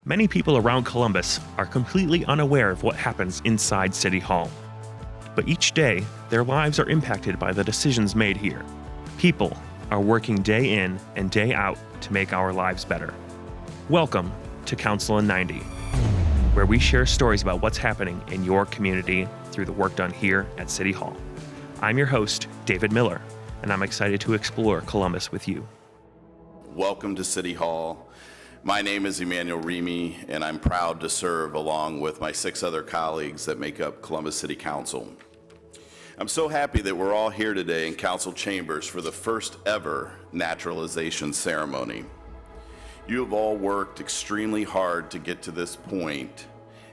Many people around Columbus are completely unaware of what happens inside City Hall. But each day, their lives are impacted by the decisions made here. People are working day in and day out to make our lives better. Welcome to Council in 90, where we share stories about what's happening in your community through the work done here at City Hall. I'm your host, David Miller, and I'm excited to explore Columbus with you. Welcome to City Hall. My name is Emmanuel Remy, and I'm proud to serve along with my 6 other colleagues that make up Columbus City Council. I'm so happy that we're all here today in council chambers for the first ever naturalization ceremony. You have all worked extremely hard to get to this point,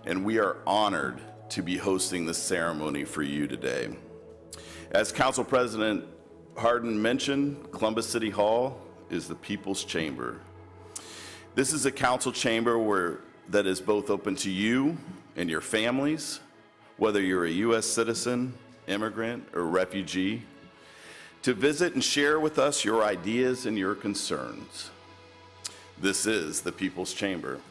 and we are honored to be hosting this ceremony for you today. As Council President Hardin mentioned, Columbus City Hall is the People's Chamber. This is a council chamber that is both open to you and your families, whether you're a U.S. citizen, immigrant, or refugee, to visit and share with us your ideas and your concerns. This is the People's Chamber.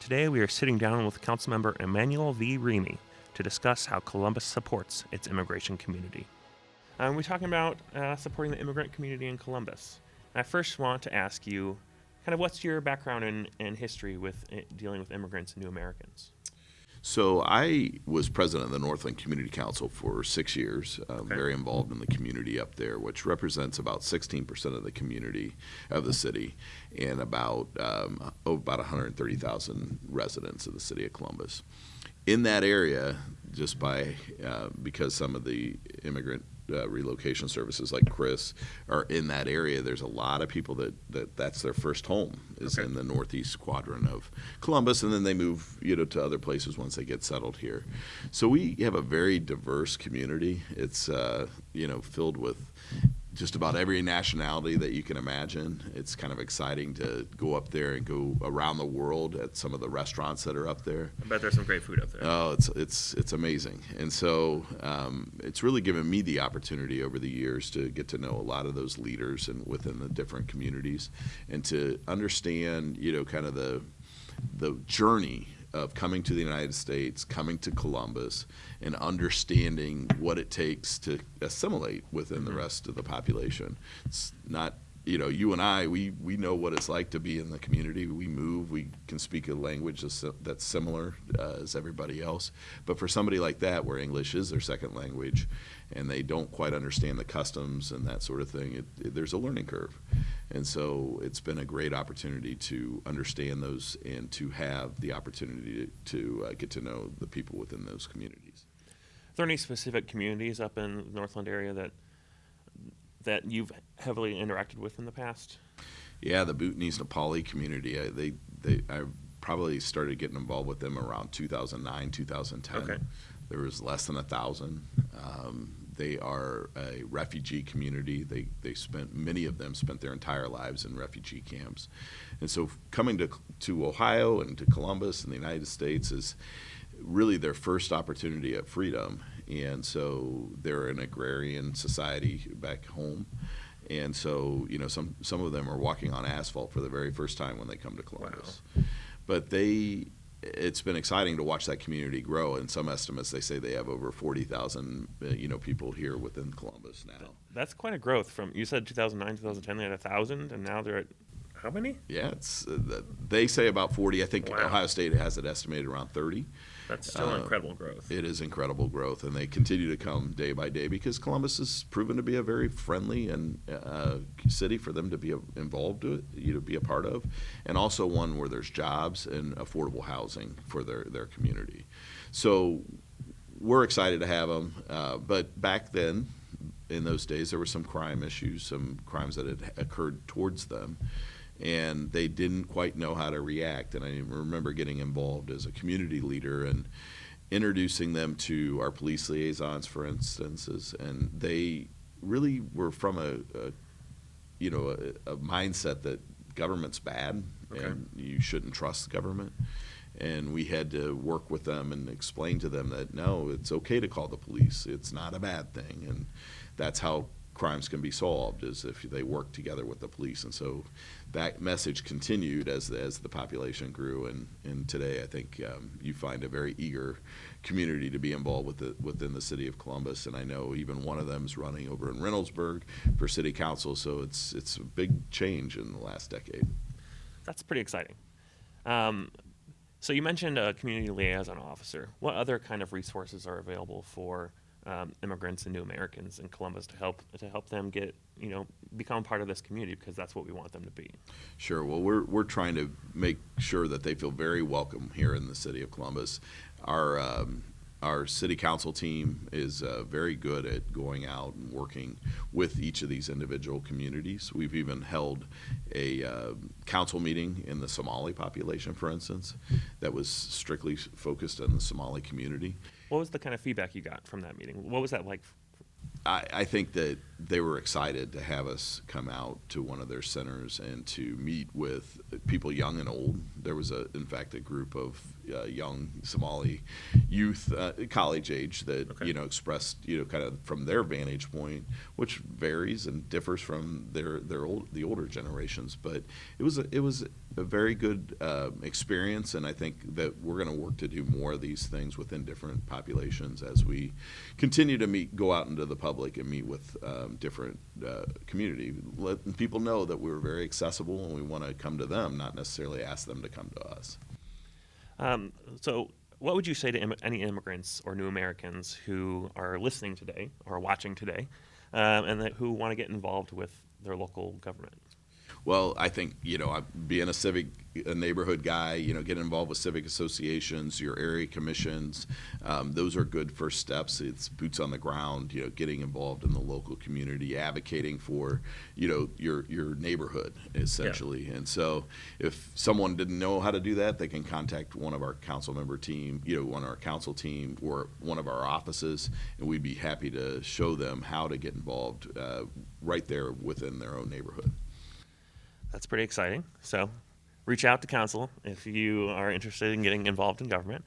Today we are sitting down with Councilmember Emmanuel V. Remy to discuss how Columbus supports its immigration community. We're talking about supporting the immigrant community in Columbus. I first want to ask you, kind of what's your background and history with dealing with immigrants and new Americans? So I was president of the Northland Community Council for 6 years, very involved in the community up there, which represents about 16% of the community of the city and about 130,000 residents of the city of Columbus. In that area, just because some of the immigrant relocation services like Chris are in that area, there's a lot of people that's their first home is in the northeast quadrant of Columbus, and then they move to other places once they get settled here. So we have a very diverse community. It's filled with just about every nationality that you can imagine. It's kind of exciting to go up there and go around the world at some of the restaurants that are up there. I bet there's some great food up there. Oh, it's amazing. And so it's really given me the opportunity over the years to get to know a lot of those leaders and within the different communities and to understand, kind of the journey of coming to the United States, coming to Columbus, and understanding what it takes to assimilate within the rest of the population. It's not, you and I, we know what it's like to be in the community. We move, we can speak a language that's similar as everybody else. But for somebody like that, where English is their second language, and they don't quite understand the customs and that sort of thing, there's a learning curve. And so it's been a great opportunity to understand those and to have the opportunity to get to know the people within those communities. Are there any specific communities up in the Northland area that you've heavily interacted with in the past? Yeah, the Bhutanese Nepali community, I probably started getting involved with them around 2009, 2010. Okay. There was less than 1,000. They are a refugee community. Many of them spent their entire lives in refugee camps. And so coming to Ohio and to Columbus and the United States is really their first opportunity at freedom. And so they're an agrarian society back home. And so, some of them are walking on asphalt for the very first time when they come to Columbus. Wow. But it's been exciting to watch that community grow. In some estimates, they say they have over 40,000, people here within Columbus now. That's quite a growth from, you said 2009, 2010, they had 1,000, and now they're at how many? Yeah, they say about 40. I think Ohio State has it estimated around 30. That's still incredible growth. It is incredible growth, and they continue to come day by day because Columbus has proven to be a very friendly and city for them to be involved with, to be a part of, and also one where there's jobs and affordable housing for their community. So we're excited to have them, but back then, in those days, there were some crime issues, some crimes that had occurred towards them, and they didn't quite know how to react. And I remember getting involved as a community leader and introducing them to our police liaisons, for instance, and they really were from a mindset that government's bad and you shouldn't trust government. And we had to work with them and explain to them that, no, it's okay to call the police. It's not a bad thing. And that's how crimes can be solved is if they work together with the police. And so that message continued as the population grew. And today I think you find a very eager community to be involved within the city of Columbus. And I know even one of them is running over in Reynoldsburg for city council. So it's a big change in the last decade. That's pretty exciting. So you mentioned a community liaison officer. What other kind of resources are available for immigrants and new Americans in Columbus to help them get, become part of this community, because that's what we want them to be? Sure. Well, we're trying to make sure that they feel very welcome here in the city of Columbus. Our city council team is very good at going out and working with each of these individual communities. We've even held a council meeting in the Somali population, for instance, that was strictly focused on the Somali community. What was the kind of feedback you got from that meeting? What was that like? I think that they were excited to have us come out to one of their centers and to meet with people young and old. There was, in fact, a group of young Somali youth, college age, that Okay. Expressed kind of from their vantage point, which varies and differs from the older generations. But it was a very good experience, and I think that we're going to work to do more of these things within different populations as we continue to go out into the public and meet with different community. Let people know that we're very accessible and we want to come to them, not necessarily ask them to come to us. So what would you say to any immigrants or new Americans who are listening today or watching today, and who want to get involved with their local government? Well, I think, being a neighborhood guy, getting involved with civic associations, your area commissions, those are good first steps. It's boots on the ground, getting involved in the local community, advocating for, your neighborhood, essentially. Yeah. And so if someone didn't know how to do that, they can contact one of our council member team, one of our council team, or one of our offices, and we'd be happy to show them how to get involved right there within their own neighborhood. That's pretty exciting. So reach out to council if you are interested in getting involved in government.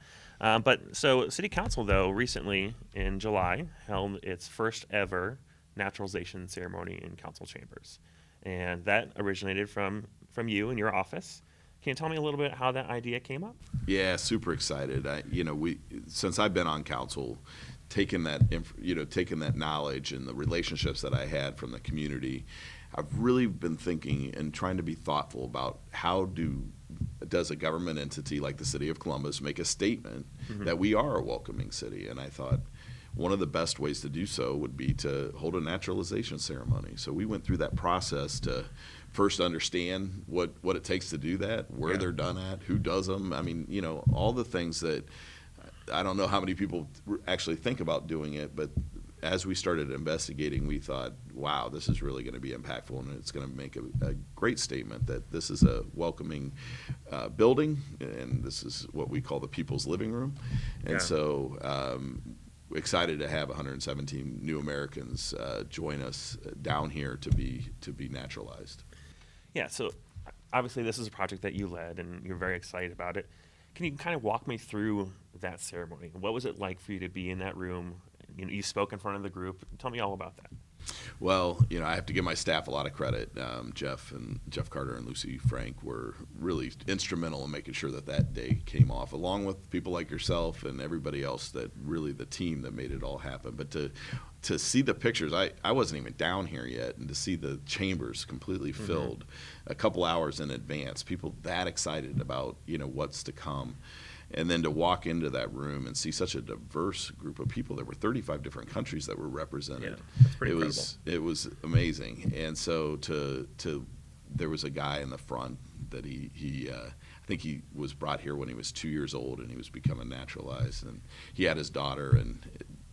So City Council, though, recently in July held its first ever naturalization ceremony in council chambers. And that originated from you and your office. Can you tell me a little bit how that idea came up? Yeah, super excited. Since I've been on council, taking that knowledge and the relationships that I had from the community, I've really been thinking and trying to be thoughtful about how does a government entity like the City of Columbus make a statement that we are a welcoming city. And I thought one of the best ways to do so would be to hold a naturalization ceremony. So we went through that process to first understand what it takes to do that, where they're done at, who does them. I mean, all the things that I don't know how many people actually think about doing it, but as we started investigating, we thought, wow, this is really going to be impactful, and it's going to make a great statement that this is a welcoming building, and this is what we call the people's living room. And so excited to have 117 new Americans join us down here to be naturalized. Yeah, so obviously this is a project that you led, and you're very excited about it. Can you kind of walk me through that ceremony? What was it like for you to be in that room? You spoke in front of the group. Tell me all about that. Well, I have to give my staff a lot of credit. Jeff Carter and Lucy Frank were really instrumental in making sure that day came off, along with people like yourself and everybody else, that really the team that made it all happen. But to see the pictures, I wasn't even down here yet, and to see the chambers completely filled a couple hours in advance, people that excited about what's to come. And then to walk into that room and see such a diverse group of people. There were 35 different countries that were represented. Yeah, that's pretty incredible. It was amazing. And so there was a guy in the front that I think he was brought here when he was 2 years old, and he was becoming naturalized. And he had his daughter, and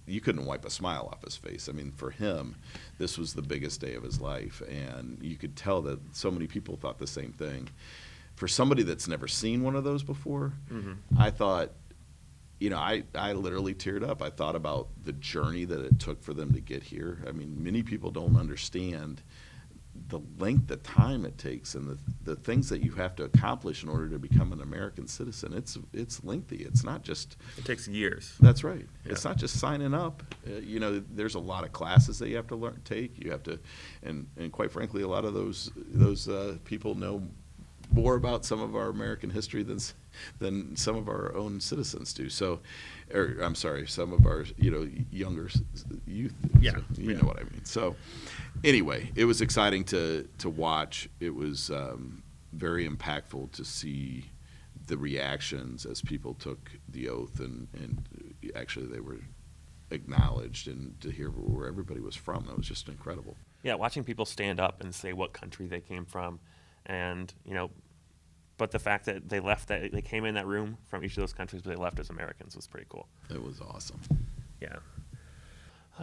you couldn't wipe a smile off his face. I mean, for him, this was the biggest day of his life. And you could tell that so many people thought the same thing. For somebody that's never seen one of those before, I thought, I literally teared up. I thought about the journey that it took for them to get here. I mean, many people don't understand the length, the time it takes, and the things that you have to accomplish in order to become an American citizen, it's lengthy. It's not just. It takes years. That's right. Yeah. It's not just signing up. There's a lot of classes that you have to take. You have to, and quite frankly, a lot of those people know more about some of our American history than some of our own citizens do. So, I'm sorry, some of our younger youth. Yeah, so you know what I mean. So, anyway, it was exciting to watch. It was very impactful to see the reactions as people took the oath, and actually they were acknowledged, and to hear where everybody was from. That was just incredible. Yeah, watching people stand up and say what country they came from, and but the fact that they came in that room from each of those countries, but they left as Americans, was pretty cool. It was awesome. Yeah.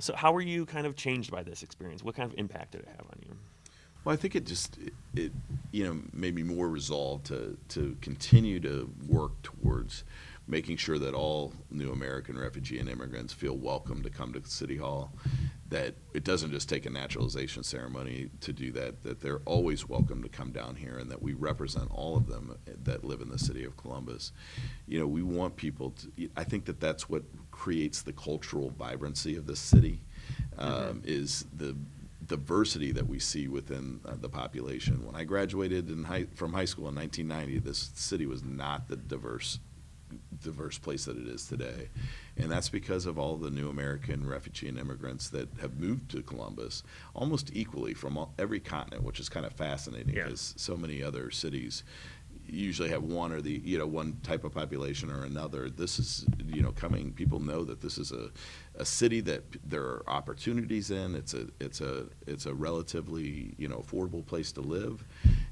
So how were you kind of changed by this experience? What kind of impact did it have on you? Well, I think it made me more resolved to continue to work towards making sure that all new American refugee and immigrants feel welcome to come to City Hall, that it doesn't just take a naturalization ceremony to do that they're always welcome to come down here, and that we represent all of them that live in the city of Columbus. We want people to, I think that's what creates the cultural vibrancy of this city, is the diversity that we see within the population. When I graduated from high school in 1990, this city was not the diverse place that it is today, and that's because of all the new American refugee and immigrants that have moved to Columbus almost equally from every continent, which is kind of fascinating, because so many other cities usually have one or one type of population or another. This is coming. People know that this is a city that there are opportunities in. It's a relatively affordable place to live,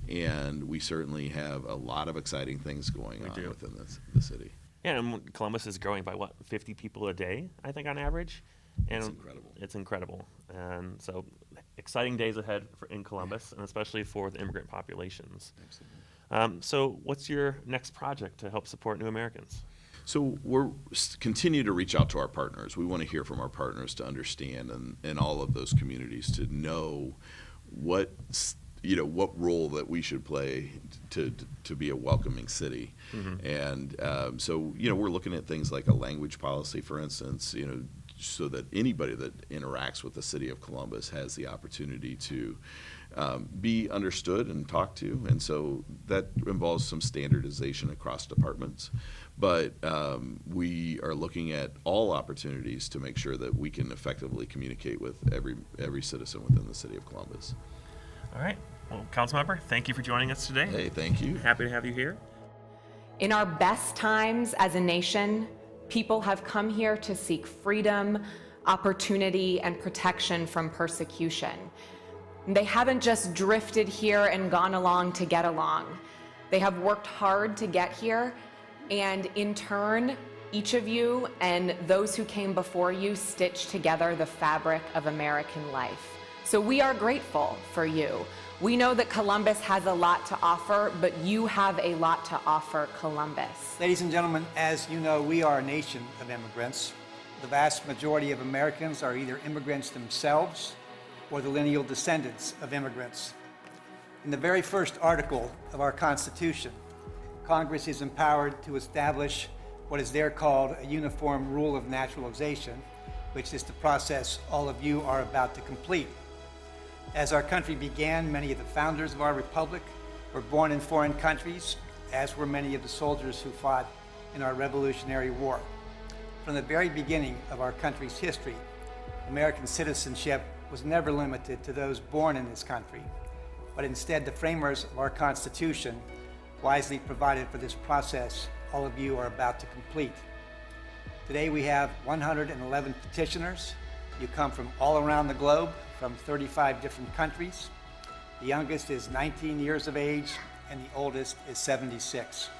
and we certainly have a lot of exciting things going on within the city. Yeah, and Columbus is growing by 50 people a day, I think, on average. And it's incredible. It's incredible. And so exciting days ahead in Columbus, and especially for the immigrant populations. Absolutely. So what's your next project to help support new Americans? So we're continue to reach out to our partners. We want to hear from our partners to understand, and all of those communities to know what role that we should play to be a welcoming city. And so we're looking at things like a language policy, for instance, so that anybody that interacts with the city of Columbus has the opportunity to be understood and talked to. And so that involves some standardization across departments. But we are looking at all opportunities to make sure that we can effectively communicate with every citizen within the city of Columbus. All right. Well, Councilmember, thank you for joining us today. Hey, thank you. Happy to have you here. In our best times as a nation, people have come here to seek freedom, opportunity, and protection from persecution. They haven't just drifted here and gone along to get along. They have worked hard to get here, and in turn, each of you and those who came before you stitched together the fabric of American life. So we are grateful for you. We know that Columbus has a lot to offer, but you have a lot to offer Columbus. Ladies and gentlemen, as you know, we are a nation of immigrants. The vast majority of Americans are either immigrants themselves or the lineal descendants of immigrants. In the very first article of our Constitution, Congress is empowered to establish what is there called a uniform rule of naturalization, which is the process all of you are about to complete. As our country began, many of the founders of our republic were born in foreign countries, as were many of the soldiers who fought in our Revolutionary War. From the very beginning of our country's history, American citizenship was never limited to those born in this country, but instead the framers of our Constitution wisely provided for this process all of you are about to complete. Today we have 111 petitioners. You come from all around the globe, from 35 different countries. The youngest is 19 years of age, and the oldest is 76.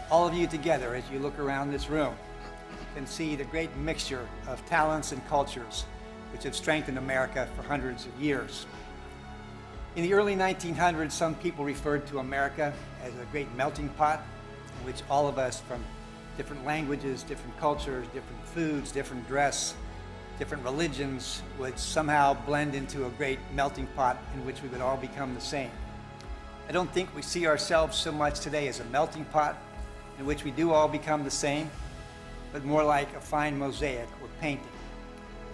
All of you together, as you look around this room, can see the great mixture of talents and cultures which have strengthened America for hundreds of years. In the early 1900s, some people referred to America as a great melting pot in which all of us from different languages, different cultures, different foods, different dress, different religions would somehow blend into a great melting pot in which we would all become the same. I don't think we see ourselves so much today as a melting pot in which we do all become the same, but more like a fine mosaic or painting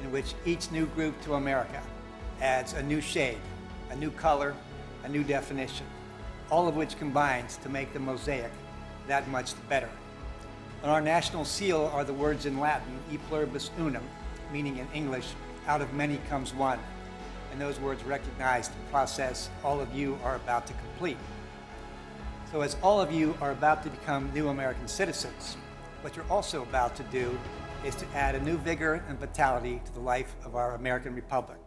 in which each new group to America adds a new shade, a new color, a new definition, all of which combines to make the mosaic that much the better. On our national seal are the words in Latin, e pluribus unum, meaning in English, out of many comes one. And those words recognize the process all of you are about to complete. So as all of you are about to become new American citizens, what you're also about to do is to add a new vigor and vitality to the life of our American Republic.